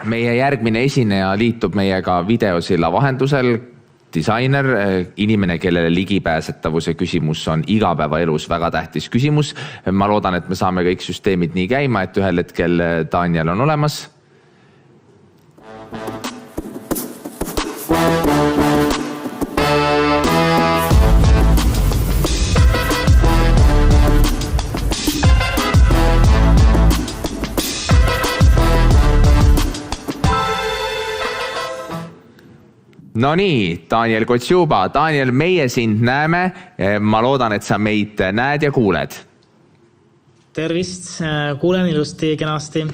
Meie järgmine esineja liitub meiega videosilla vahendusel, disainer, inimene, kellele ligipääsetavuse küsimus on igapäevaelus väga tähtis küsimus. Ma loodan, et me saame kõik süsteemid nii käima, et ühel hetkel Daniel on olemas. No nii, Daniel Kotsjuba. Daniel, meie sind näeme. Ma loodan, et sa meid näed ja kuuled. Tervist, kuulen ilusti, kenasti.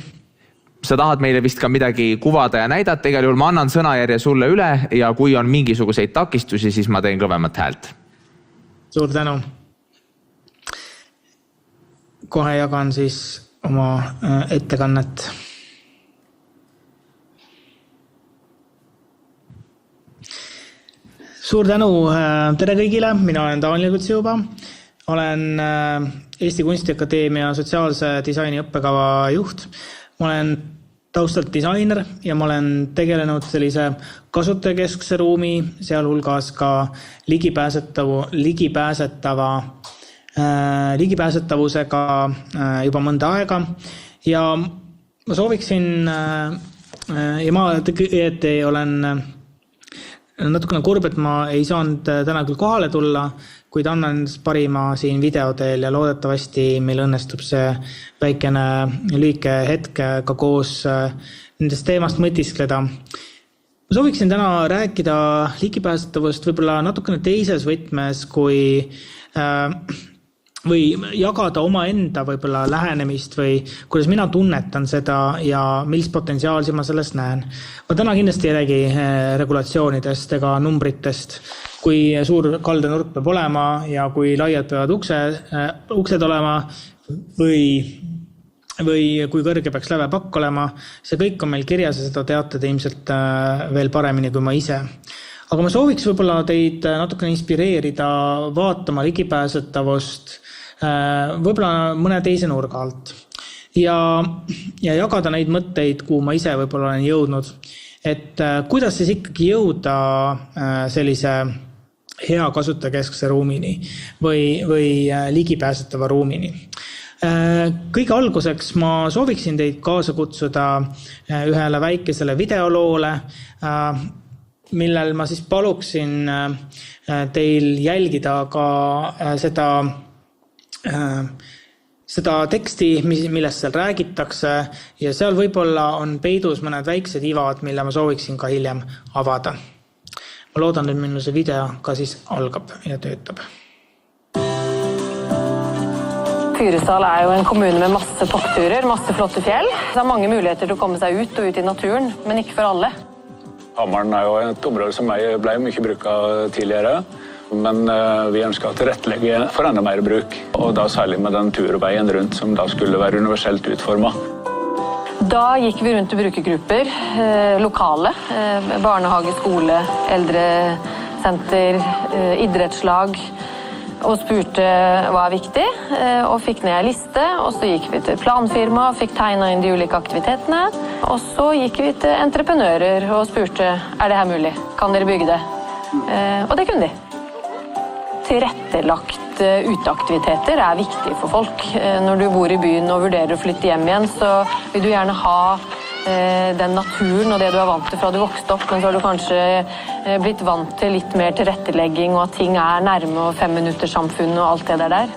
Sa tahad meile vist ka midagi kuvada ja näidata. Igal juhul ma annan sõnajärje sulle üle ja kui on mingisuguseid takistusi, siis ma teen kõvemat häält. Suur tänu. Kohe jagan siis oma ettekannet. Suur tänu, tere kõigile, mina olen Daniel Kotsjuba, olen Eesti Kunstiakadeemia sotsiaalse disaini õppekava juht. Ma olen taustalt disainer ja ma olen tegelenud sellise kasutajakeskse ruumi, sealhulgas ka ligipääsetavusega juba mõnda aega. Ja ma sooviksin, ja ma olen natukene kurb, et ma ei saanud täna küll kohale tulla, kuid annan parima siin videoteel ja loodetavasti meil õnnestub see väikene lühike hetk ka koos nendest teemast mõtiskleda. Ma sooviksin täna rääkida ligipääsetavust võib-olla natukene teises võtmes või jagada omaenda võib-olla lähenemist või kuidas mina tunnetan seda ja millist potentsiaalsi ma sellest näen. Ma täna kindlasti ei räägi regulatsioonidest ega numbritest, kui suur kaldenurk peab olema ja kui laiad peavad uksed olema või kui kõrge peaks lävepakk olema. See kõik on meil kirjas ja seda teate te ilmselt veel paremini kui ma ise. Aga ma sooviks võib-olla teid natukene inspireerida vaatama ligipääsetavust võib-olla mõne teise nurga alt ja jagada neid mõtteid, kuhu ma ise võib-olla olen jõudnud, et kuidas siis ikkagi jõuda sellise hea kasutajakeskse ruumini või ligipääsetava ruumini. Kõige alguseks ma sooviksin teid kaasa kutsuda ühele väikesele videoloole, millel ma siis paluksin teil jälgida ka seda teksti, millest seal räägitakse ja seal võib-olla on peidus mõned väiksed ivad, mille ma sooviksin ka hiljem avada. Ma loodan, et minu see video ka siis algab ja töötab. Fyresdal jo en kommune med masse toppturer, masse flotte fjell. Det mange muligheter til å komme seg ut og ut i naturen, men ikke for alle. Hammeren jo et område som ble mye bruket tidligere. Men vi ønsker å tilrettelegge for enda mer bruk, og da særlig med den turveien rundt som da skulle være universelt utformet. Da gikk vi rundt i brukergrupper, lokale, barnehage, skole, eldresenter, idrettslag, og spurte hva viktig, og fikk ned en liste, og så gikk vi til planfirma, fikk tegnet inn de ulike aktivitetene, og så gikk vi til entreprenører og spurte, det her mulig? Kan dere bygge det? Og det kunne de. Tilrettelagt uteaktiviteter viktig for folk. Når du bor i byen og vurderer å flytte hjem igjen, så vil du gjerne ha den naturen og det du vant til fra du vokste opp, men så har du kanskje blitt vant til litt mer tilrettelegging og at ting nærme og 5-minuttersamfunn og alt det der.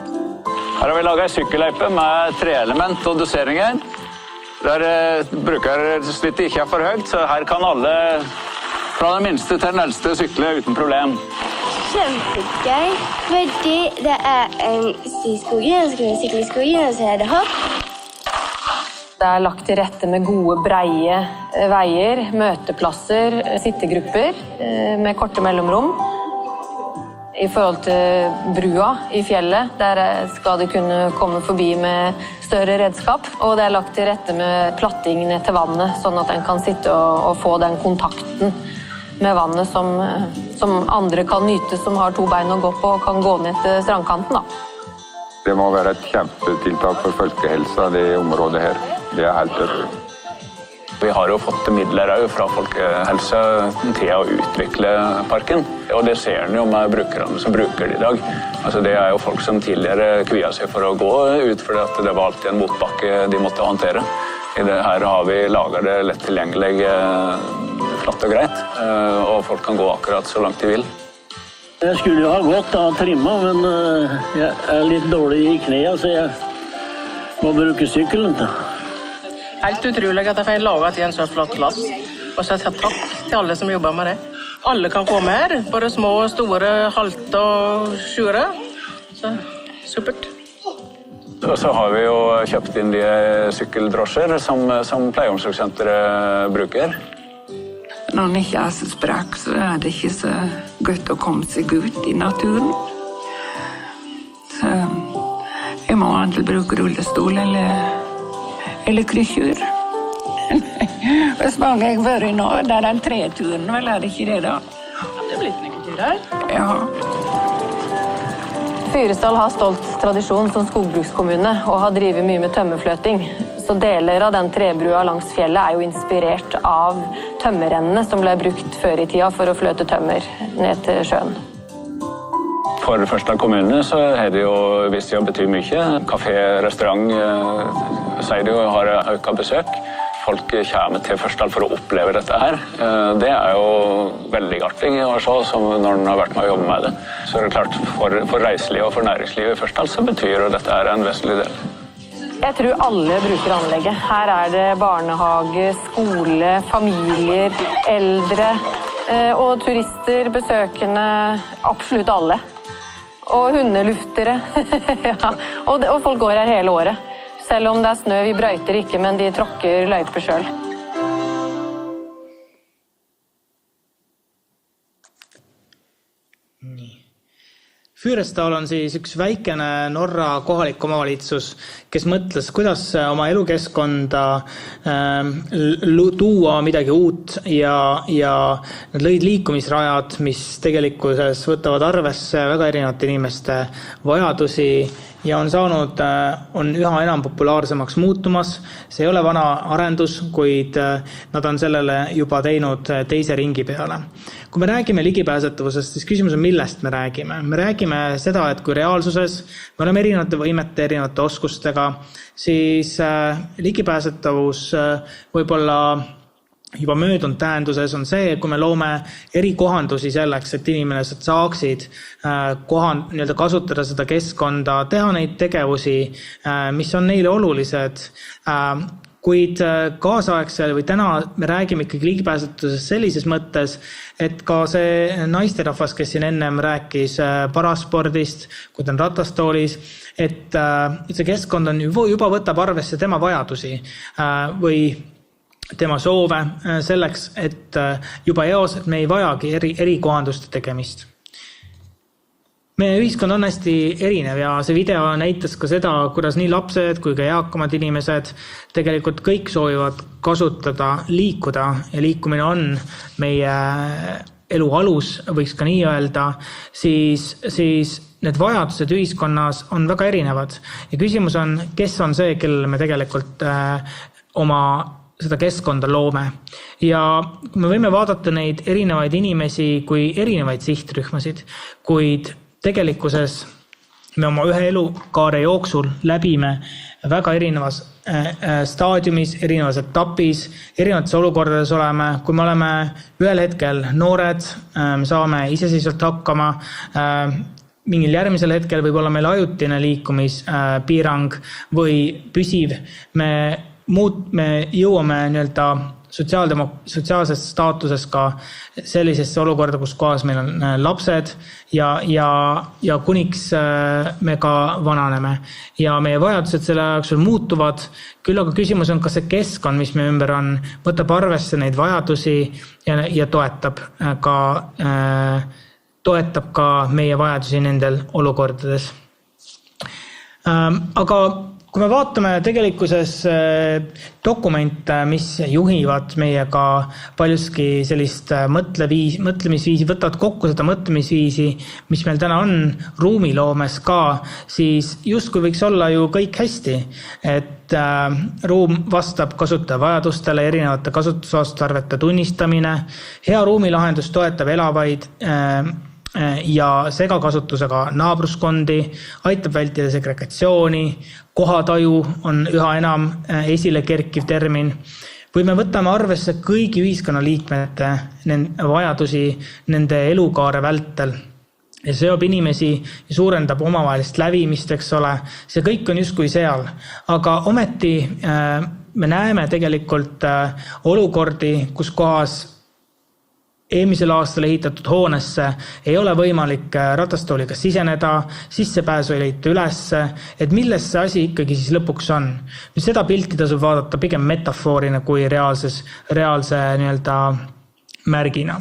Her har vi laget en sykkelløype med 3-element og doseringer. Der brukersnittet ikke for høyt, så her kan alle fra den minste til den eldste sykle uten problem. Kjempegøy, fordi det en stiskogen, og så kan vi sykle i skogen, og så det hopp. Det lagt til rette med gode, breie veier, møteplasser, sittegrupper med korte mellomrom. I forhold til brua i fjellet, der skal de kunne komme forbi med større redskap. Og det lagt til rette med platting ned til vannet, sånn at den kan sitte og få den kontakten med vannet som andre kan nyte, som har 2 bein å gå på og kan gå ned til strandkanten. Det må være et kjempetiltak for folkehelsa, det området her. Det helt tørt. Vi har jo fått midler fra Folkehelse til å utvikle parken, og det ser en jo med brukerne som bruker det i dag. Altså, det jo folk som tidligere kvia seg for å gå ut, fordi at det var alltid en motbakke de måtte håndtere. Her har vi laget det lett tilgjengelig, flatt og greit, og folk kan gå akkurat så langt de vil. Jeg skulle jo ha gått og trimmet, men jeg litt dårlig i knæet, så jeg må bruke sykkelen. Helt utrolig at jeg får laget en så flott plass, og så takk til alle som jobber med det. Alle kan komme her, både små og store, halte og sjure. Så supert. Og så har vi jo kjøpt inn de sykkeldrosjer som pleieomsorgssenteret bruker. Når den ikke så sprakk, så det ikke så godt å komme seg ut i naturen. Så jeg må antall bruke rullestol eller kryssjur. Hvis mange jeg var i nå, det den 3-turen, vel det ikke det da? Det blir ikke noen tur her. Ja. Fyresdal har stolt tradisjon som skogbrukskommune og har drivet mye med tømmerfløting. Så deler av den trebrua langs fjellet jo inspirert av tømmerrennene som ble brukt før i tida for å fløte tømmer ned til sjøen. For Førsdal kommune så det jo vist seg å bety mye. Kafé, restaurant, sier det jo, har øket besøk. Folk kommer til Førsdal for å oppleve dette her. Det jo veldig artig å se, som når den har vært med å jobbe med det. Så det klart, for reiseliv og for næringsliv i Førsdal så betyr jo dette her en vesentlig del. Jeg tror alle bruker anlegget. Her det barnehage, skole, familier, eldre og turister, besøkende, absolutt alle. Og hundeluftere. Ja. Og folk går her hele året. Selv om det snø, vi brøyter ikke, men de tråkker løyper selv. Fyresdal on siis üks väikene Norra kohalik omavalitsus, kes mõtles, kuidas oma elukeskkonda tuua midagi uut ja nad lõid liikumisrajad, mis tegelikkuses võtavad arvesse väga erinevate inimeste vajadusi ja on üha enam populaarsemaks muutumas. See ei ole vana arendus, kuid nad on sellele juba teinud teise ringi peale. Kui me räägime ligipääsetavusest, siis küsimus on, millest me räägime. Me räägime seda, et kui reaalsuses me oleme erinevate võimete, erinevate oskustega, siis ligipääsetavus võib-olla juba möödunud tähenduses on see, kui me loome erikohandusi selleks, et inimesed saaksid kasutada seda keskkonda, teha neid tegevusi, mis on neile olulised, kuid kaasaegsel või täna me räägime ikkagi ligipääsetusest sellises mõttes, et ka see naisterahvas, kes siin ennem rääkis paraspordist, kui ta on ratastoolis, et see keskkond on juba võtab arvesse tema vajadusi või tema soove selleks, et juba eos, et me ei vajagi erikohanduste tegemist. Meie ühiskond on hästi erinev ja see video näitas ka seda, kuidas nii lapsed kui ka eakamad inimesed tegelikult kõik soovivad kasutada, liikuda ja liikumine on meie elu alus, võiks ka nii öelda, siis need vajadused ühiskonnas on väga erinevad. Ja küsimus on, kes on see, kellele me tegelikult oma seda keskkonda loome. Ja me võime vaadata neid erinevaid inimesi kui erinevaid sihtrühmasid, kuid tegelikkuses me oma ühe elukaare jooksul läbime väga erinevas staadiumis, erinevas etapis, erinevates olukordades oleme. Kui me oleme ühel hetkel noored, me saame iseseisvalt hakkama, mingil järgmisel hetkel võib olla meil ajutine liikumispiirang või püsiv. Me jõuame sotsiaalses staatuses ka sellisesse olukorda, kus kohas meil on lapsed ja kuniks me ka vananeme. Ja meie vajadused selle jooksul muutuvad, küll aga küsimus on, kas see keskkond, mis me ümber on, võtab arvesse neid vajadusi ja toetab ka meie vajadusi nendel olukordades. Aga Kui me vaatame tegelikkuses dokumente, mis juhivad meiega paljuski sellist mõtlemisviisi, võtavad kokku seda mõtlemisviisi, mis meil täna on ruumiloomes ka, siis justkui võiks olla ju kõik hästi, et ruum vastab kasutaja vajadustele, erinevate kasutusvastutarvete tunnistamine, hea ruumilahendus toetab elavaid ja segakasutusega naabruskondi, aitab vältida segregatsiooni, kohataju on üha enam esile kerkiv termin. Või me võtame arvesse kõigi ühiskonnaliikmete vajadusi nende elukaare vältel ja seob inimesi ja suurendab omavahelist lävimist, eks ole. See kõik on justkui seal, aga ometi me näeme tegelikult olukordi, kus kohas eelmisel aastal ehitatud hoonesse ei ole võimalik ratastooliga siseneda, sissepääsu ei leita ülesse, et milles see asi ikkagi siis lõpuks on. Seda pilti tasub vaadata pigem metafoorina kui reaalse nii-öelda märgina.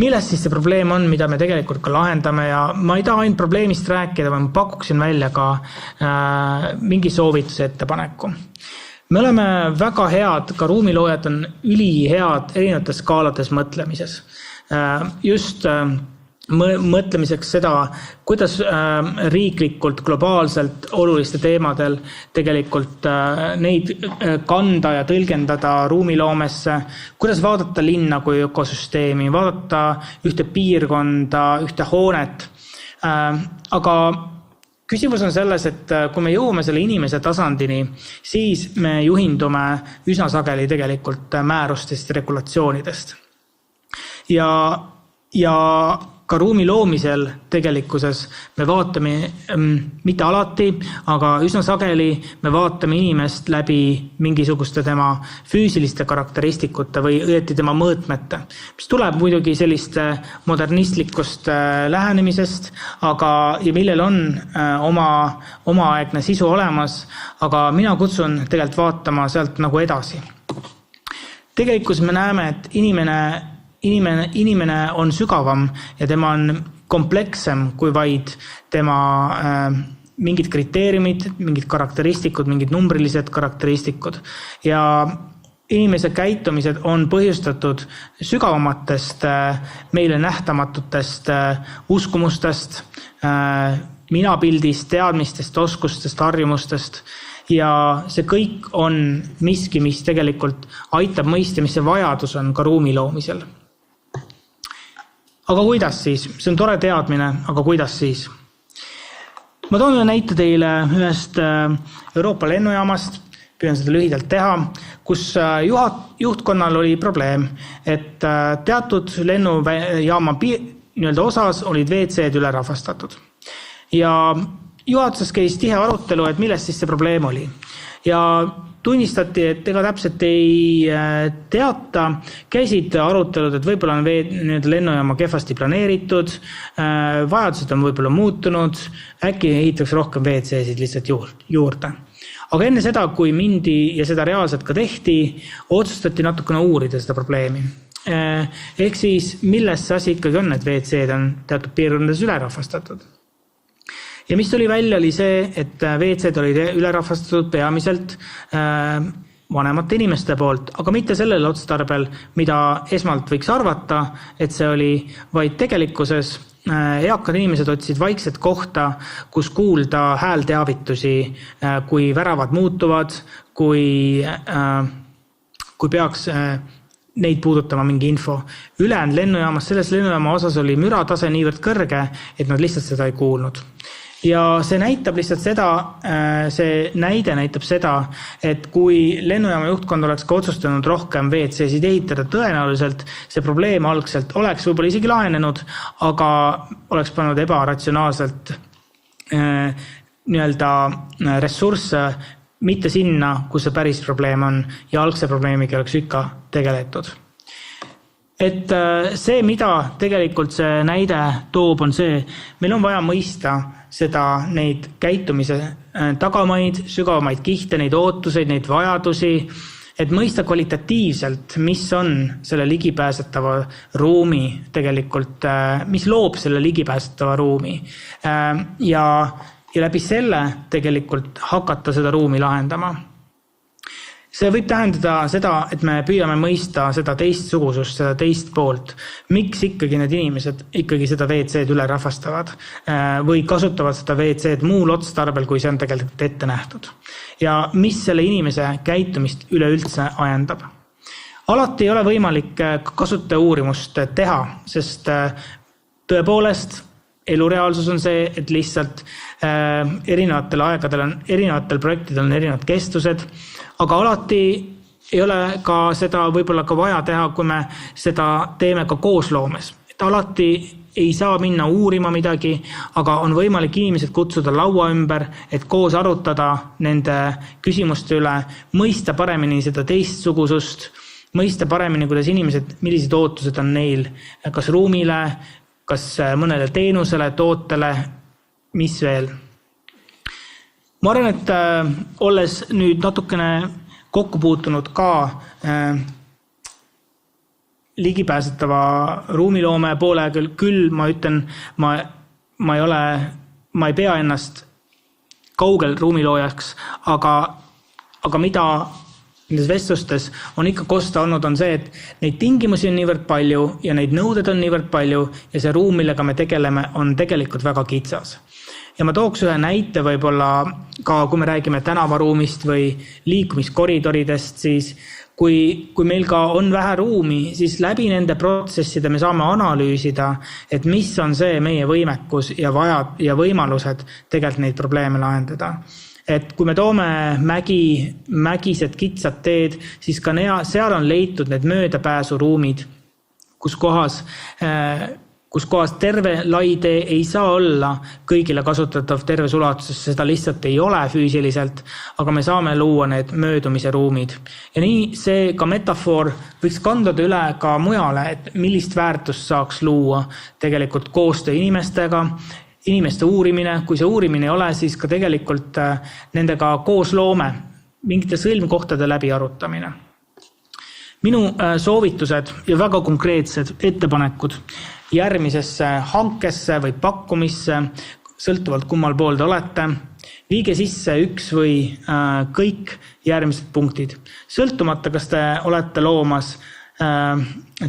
Milles siis see probleem on, mida me tegelikult ka lahendame ja ma ei taha ainult probleemist rääkida, ma pakuksin välja ka mingi soovituse ettepaneku. Me oleme väga head, ka ruumiloojad on ülihead erinevates skaalades mõtlemises. Just mõtlemiseks seda, kuidas riiklikult, globaalselt oluliste teemadel tegelikult neid kanda ja tõlgendada ruumiloomesse, kuidas vaadata linna kui ökosüsteemi, vaadata ühte piirkonda, ühte hoonet. Aga küsimus on selles, et kui me jõuame selle inimese tasandini, siis me juhindume üsna sageli tegelikult määrustest ja regulatsioonidest. Ja ka ruumi loomisel tegelikkuses me vaatame, mitte alati, aga üsna sageli me vaatame inimest läbi mingisuguste tema füüsiliste karakteristikute või õieti tema mõõtmete, mis tuleb muidugi selliste modernistlikust lähenemisest, ja millel on omaaegne sisu olemas, aga mina kutsun tegelikult vaatama sealt nagu edasi. Tegelikult me näeme, et inimene on sügavam ja tema on komplekssem kui vaid tema mingid kriteeriumid, mingid karakteristikud, mingid numbrilised karakteristikud. Ja inimese käitumised on põhjustatud sügavamatest, meile nähtamatutest uskumustest, minapildist, teadmistest, oskustest, harjumustest. Ja see kõik on miski, mis tegelikult aitab mõista, mis see vajadus on ka ruumi loomisel. Aga kuidas siis? See on tore teadmine, aga kuidas siis? Ma toon näite teile ühest Euroopa lennujaamast, püüan seda lühidalt teha, kus juhtkonnal oli probleem, et teatud lennujaama osas olid WC-d üle rahvastatud. Ja juhatuses käis tihe arutelu, et milles siis see probleem oli. Ja tunnistati, et ega täpselt ei teata, käisid arutelud, et võib-olla on lennujaama kehvasti planeeritud, vajadused on võib-olla muutunud, äkki ehitaks rohkem WC-sid lihtsalt juurde. Aga enne seda, kui mindi ja seda reaalselt ka tehti, otsustati natukene uurida seda probleemi. Ehk siis, milles see asi ikkagi on, et WC-d on teatud piirkondades ülerahvastatud. Ja mis tuli välja oli see, et WC-d olid ülerahvastatud peamiselt vanemate inimeste poolt, aga mitte sellel otstarbel, mida esmalt võiks arvata, et see oli vaid tegelikkuses eakad inimesed otsisid vaikset kohta, kus kuulda häälteavitusi, kui väravad muutuvad, kui peaks neid puudutama mingi info. Ülejäänud lennujaamas, selles lennujaama osas oli müratase niivõrd kõrge, et nad lihtsalt seda ei kuulnud. Ja see näitab lihtsalt seda, see näide näitab seda, et kui lennujaama juhtkond oleks ka otsustanud rohkem WC-sid ehitada, tõenäoliselt see probleem algselt oleks võib-olla isegi lahenenud, aga oleks pannud ebaratsionaalselt nii-öelda ressursse mitte sinna, kus see päris probleem on ja algse probleemiga oleks ikka tegeletud. Et see, mida tegelikult see näide toob, on see, meil on vaja mõista seda neid käitumise tagamaid, sügavamaid kihte, neid ootuseid, neid vajadusi, et mõista kvalitatiivselt, mis on selle ligipääsetava ruumi tegelikult, mis loob selle ligipääsetava ruumi. Ja ja läbi selle tegelikult hakata seda ruumi lahendama. See võib tähendada seda, et me püüame mõista seda teistsugusust, seda teist poolt. Miks ikkagi need inimesed ikkagi seda WC-d üle rahvastavad või kasutavad seda WC-d muul otstarbel, kui see on tegelikult ette nähtud. Ja mis selle inimese käitumist üleüldse ajendab. Alati ei ole võimalik kasutaja uurimust teha, sest tõepoolest elureaalsus on see, et lihtsalt erinevatel aegadel on, erinevatel projektidel on erinevad kestused, aga alati ei ole ka seda võib-olla ka vaja teha, kui me seda teeme ka koosloomes. Et alati ei saa minna uurima midagi, aga on võimalik inimesed kutsuda laua ümber, et koos arutada nende küsimuste üle, mõista paremini seda teistsugusust, mõista paremini, kuidas inimesed, millised ootused on neil, kas ruumile, kas mõnele teenusele, tootele, mis veel. Ma arvan, et olles nüüd natukene kokku puutunud ka ligipääsetava ruumiloome poole, küll ma ütlen, ma ei pea ennast kaugel ruumiloojaks, aga mida nendes vestlustes on ikka kosta olnud, on see, et neid tingimusi on niivõrd palju ja neid nõuded on niivõrd palju ja see ruum, millega me tegeleme, on tegelikult väga kitsas. Ja ma tooks ühe näite võib-olla ka, kui me räägime tänavaruumist või liikumiskoridoridest, siis kui meil ka on vähe ruumi, siis läbi nende protsesside me saame analüüsida, et mis on see meie võimekus ja võimalused tegelikult neid probleeme lahendada. Et kui me toome mägised kitsad teed, siis ka seal on leitud need möödapääsuruumid, kus kohas terve lai tee ei saa olla kõigile kasutatav terves ulatuses, seda lihtsalt ei ole füüsiliselt, aga me saame luua need möödumise ruumid. Ja nii see ka metafoor võiks kanduda üle ka mujale, et millist väärtust saaks luua tegelikult koostöö inimestega, inimeste uurimine, kui see uurimine ei ole, siis ka tegelikult nendega koos loome, mingite sõlmkohtade läbi arutamine. Minu soovitused ja väga konkreetsed ettepanekud järgmisesse hankesse või pakkumisse, sõltuvalt kummal pool te olete, viige sisse üks või kõik järgmised punktid. Sõltumata, kas te olete loomas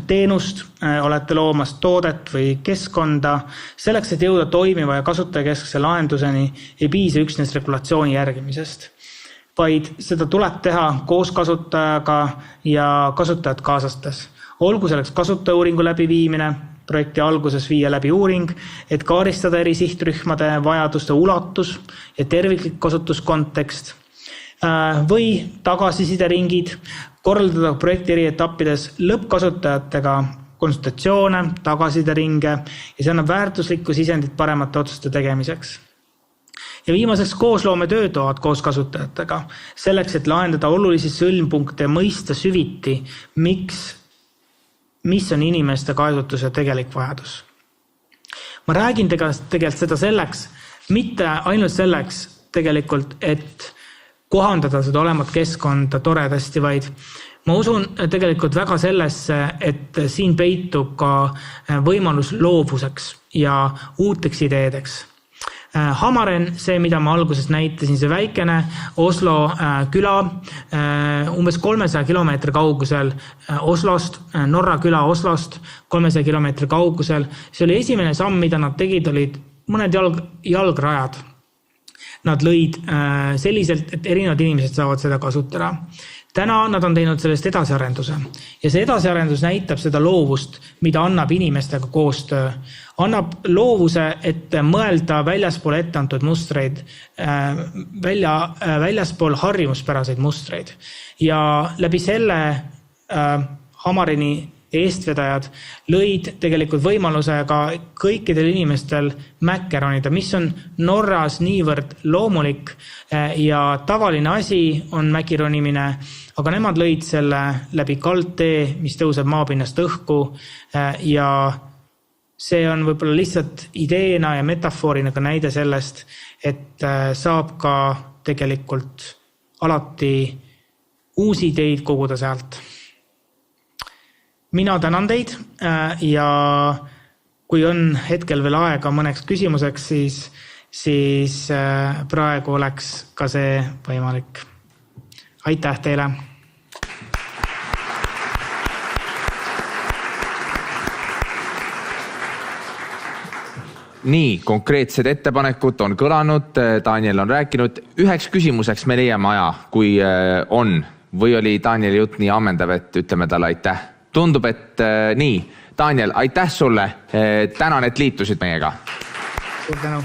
teenust, olete loomas toodet või keskkonda, selleks, et jõuda toimiva ja kasutajakeskse lahenduseni, ei piisa üksnes regulatsiooni järgimisest, vaid seda tuleb teha koos kasutajaga ja kasutajad kaasastes. Olgu selleks kasutajauuringu läbiviimine, projekti alguses viia läbi uuring, et kaaristada eri sihtrühmade vajaduste ulatus ja terviklik kasutuskontekst või tagasisideringid, korraldada projekti eri etappides lõppkasutajatega konsultatsioone, tagasisideringe ja see annab väärtuslikku sisendit paremate otsuste tegemiseks. Ja viimaseks koosloome töötoad koos kasutajatega, selleks, et lahendada olulisi sõlmpunkte ja mõista süviti, mis on inimeste kasutuse tegelik vajadus. Ma räägin tegelikult seda selleks, mitte ainult selleks tegelikult, et kohandada seda olemat keskkonda toredasti, vaid ma usun tegelikult väga sellesse, et siin peitub ka võimalus loovuseks ja uuteks ideedeks. Hamaren, see, mida ma alguses näitasin, see väikene Oslo küla, umbes 300 kilomeetri kaugusel Oslost, Norra küla Oslost, 300 kilomeetri kaugusel. See oli esimene samm, mida nad tegid, olid mõned jalgrajad. Nad lõid selliselt, et erinevad inimesed saavad seda kasutada. Täna nad on teinud sellest edasiarenduse ja see edasiarendus näitab seda loovust, mida annab inimestega koostöö. Annab loovuse, et mõelda väljaspool etteantud mustreid, väljaspool harjumuspäraseid mustreid. Ja läbi selle Hamarini eestvedajad lõid tegelikult võimaluse ka kõikidel inimestel mäkkeronida, mis on Norras niivõrd loomulik ja tavaline asi on mäkironimine, aga nemad lõid selle läbi kaldtee, mis tõuseb maapinnast õhku ja see on võib-olla lihtsalt ideena ja metafoorina ka näide sellest, et saab ka tegelikult alati uusi ideid koguda sealt. Mina tänan teid ja kui on hetkel veel aega mõneks küsimuseks, siis siis praegu oleks ka see võimalik. Aitäh teile! Nii, konkreetsed ettepanekud on kõlanud, Daniel on rääkinud. Üheks küsimuseks me leiame aja, kui on. Või oli Danieli jutt nii ammendav, et ütleme talle aitäh. Tundub, et nii. Daniel, aitäh sulle. Tänan, et liitusid meiega. Suur tänu.